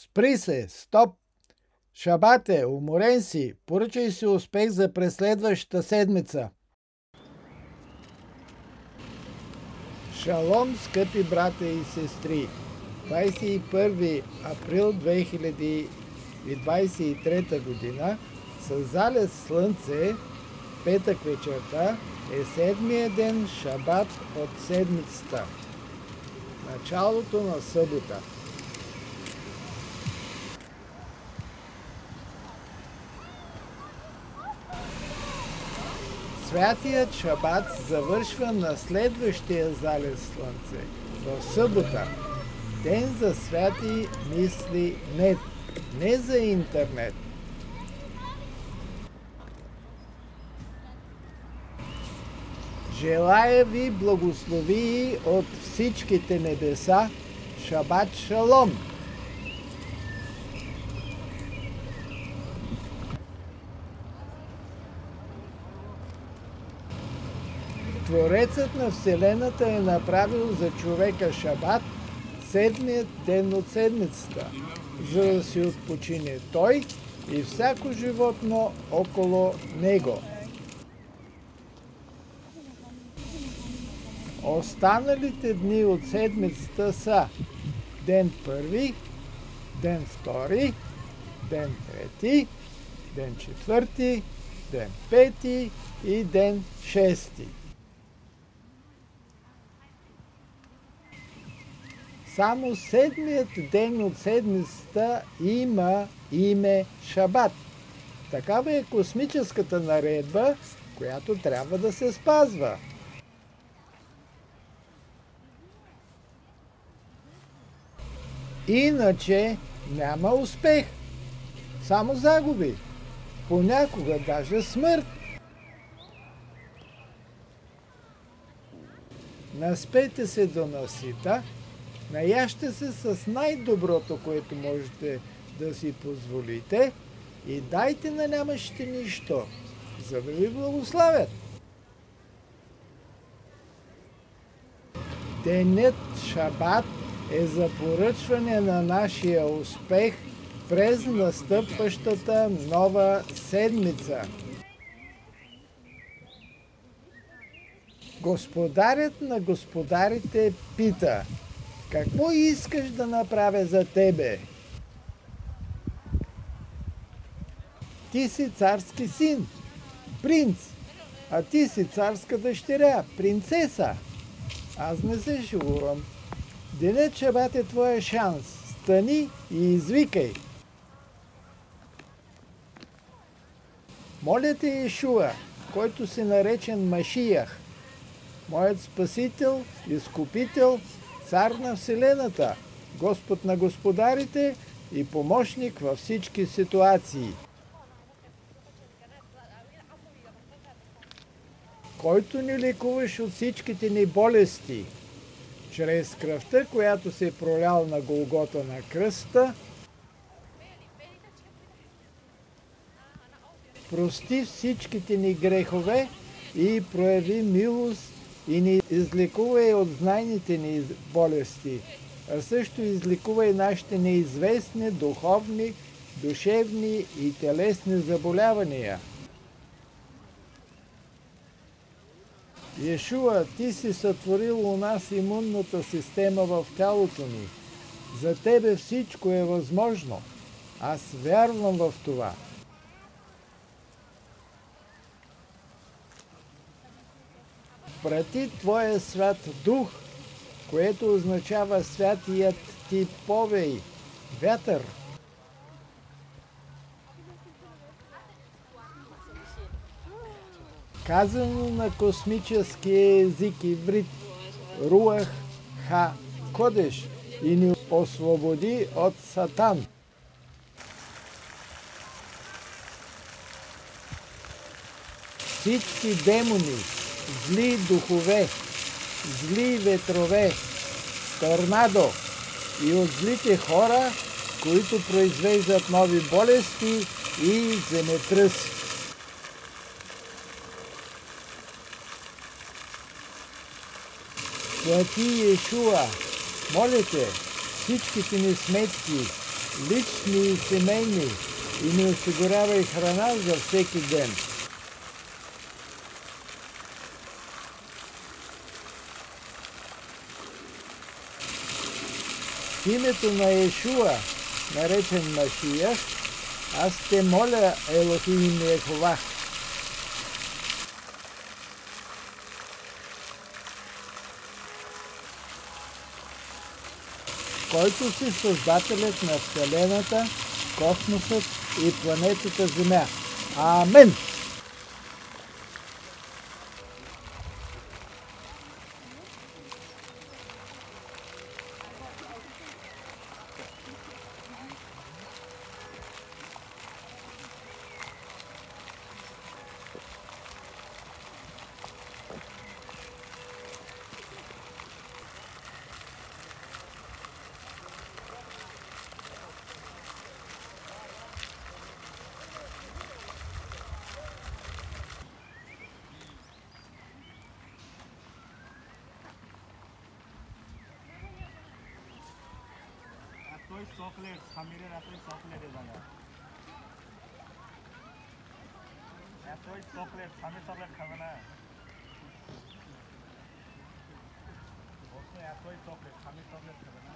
Спри се! Стоп! Шабате, уморен си! Поръчай си успех за преследващата седмица! Шалом, скъпи брата и сестри! 21 април 2023 година с залез слънце, петък вечерта, е седмия ден шабат от седмицата. Началото на събота. Святият шабат завършва на следващия залез слънце, в събота. Ден за святи мисли нет, не за интернет. Желая ви благословии от всичките небеса. Шабат шалом! Творецът на Вселената е направил за човека шабат, седмият ден от седмицата, за да си отпочине той и всяко животно около него. Останалите дни от седмицата са ден първи, ден втори, ден трети, ден четвърти, ден пети и ден шести. Само седмият ден от седмицата има име шабат. Такава е космическата наредба, която трябва да се спазва. Иначе няма успех, само загуби, понякога даже смърт. Наспейте се до насита, наяжте се с най-доброто, което можете да си позволите и дайте на нямащите нищо, за да ви благославят. Денят шабат е за поръчване на нашия успех през настъпващата нова седмица. Господарят на господарите пита: какво искаш да направя за тебе? Ти си царски син, принц, а ти си царска дъщеря, принцеса. Аз не се шегувам. Денят шабат е твоя шанс. Стани и извикай. Моля те, Йешуа, който си наречен Машиях, моят спасител, изкупител, цар на Вселената, Господ на господарите и помощник във всички ситуации, който ни лекуваш от всичките ни болести, чрез кръвта, която се е пролял на Голгота на кръста, прости всичките ни грехове и прояви милост и ни излекувай от знайните ни болести, а също излекувай нашите неизвестни духовни, душевни и телесни заболявания. Йешуа, ти си сътворил у нас имунната система в тялото ни. За тебе всичко е възможно. Аз вярвам в това. Прати Твоя свят дух, което означава святият ти повей, вятър. Казано на космически език иврит, Руах Ха Кодеш, и ни освободи от Сатан. Всички демони, зли духове, зли ветрове, торнадо и от злите хора, които произвеждат нови болести и земетръси. Свети Йешуа, моля те, всичките ни сметки лични и семейни, и ни осигурява и храна за всеки ден. В името на Йешуа, наречен Машиях, аз те моля, Елохим Йехова, който си създателят на Вселената, космосът и планетата Земя. Амен! এতই চকলেট সামিরের এতই চকলেট জায়গা এতই চকলেট সামির চকলেট খাবে না এতই চকলেট সামির চকলেট খাবে না